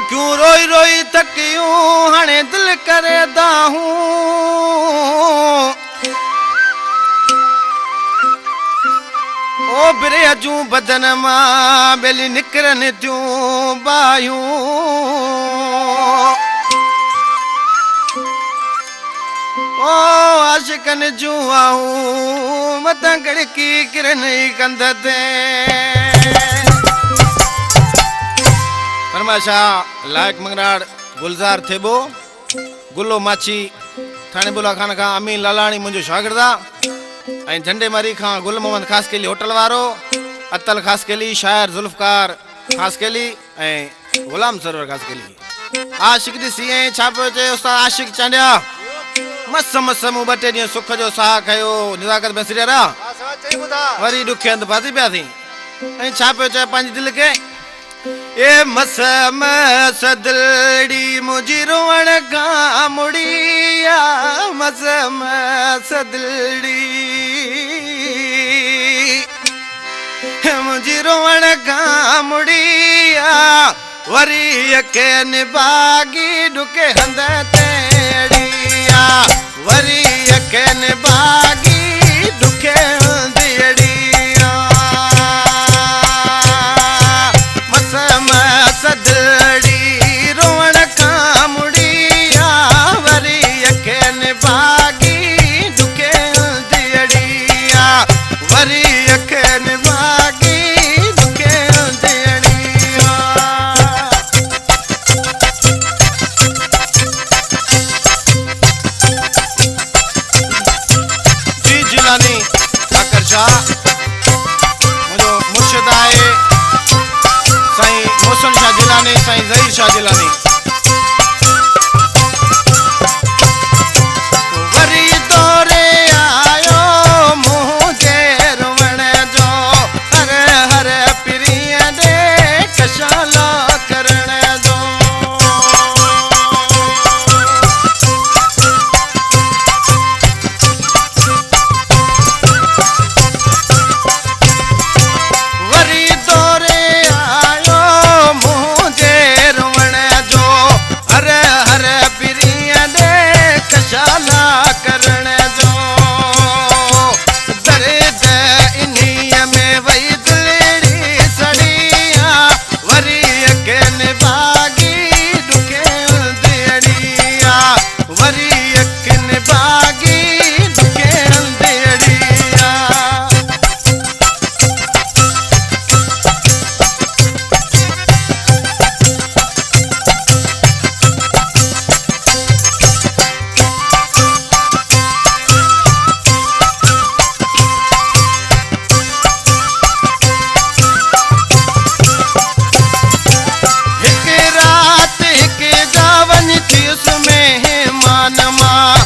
क्यों रोई रोई थकियूं हाणे दिल करे दाहूं ओ बिरे अजूं बदन मां बेली निकरन थियूं बायूं ओ आशिकन जूं आऊं मतां गड़की किरन कंद ते फरमाशा लायक मंगराड़ गुलजार थेबो गुल्लो माछी थाने बुला खान खां अमीन लालाणी मुंहिंजो शागिर्द आहे ऐं झंडे मारी खां गुल मोहम्मद खास केली होटल वारो अतल खास केली शायर जुल्फकार खास केली ऐं गुलाम सरवर खास केली आशिक ॾिसी ऐं छा पियो चए उस्ताद आशिक चांडिया मस मस मूं 2 टे ॾींहं सुख जो साह खयो निज़ाकत में सिरिया वरी ॾुखे हंधि फासी पिया थी ऐं छा पियो चए पंहिंजी दिलि खे ए मस मस दिलड़ी मुंहिंजी रोअण खां मुड़िया मस मस दिलड़ी मुंहिंजी रोअण खां मुड़िया वरी यके निभागी ॾुके हंध तेड़िया वरी यके निभागी ॾुके हंधड़िया मस मस दिलड़ी रोअण खां मुड़िया वरी यके निभागी ॾुके हंधड़िया वरी यके निभागी ॾुके हंधड़िया जी जिलानी ठाकर शाह मुझो मुर्शिद आहे साईं मोहसिन शाह जिलानी साईं ज़हीर शाह जिलानी वरी दौरे आयो मुंहिंजे रोअण जो हर हर पिरीअ दे कशाला करण जो वरी दौरे आयो मुंहिंजे रोअण जो हर हर पिरीअ दे कशाला करण जो दर्द इन्हीअ में वई दिलड़ी सड़िया वरी यके निभागी ॾुके हंधड़िया वरी यके निभागी ॾुके हंधड़िया हिक रात हिक जावन थी उसमें मान मां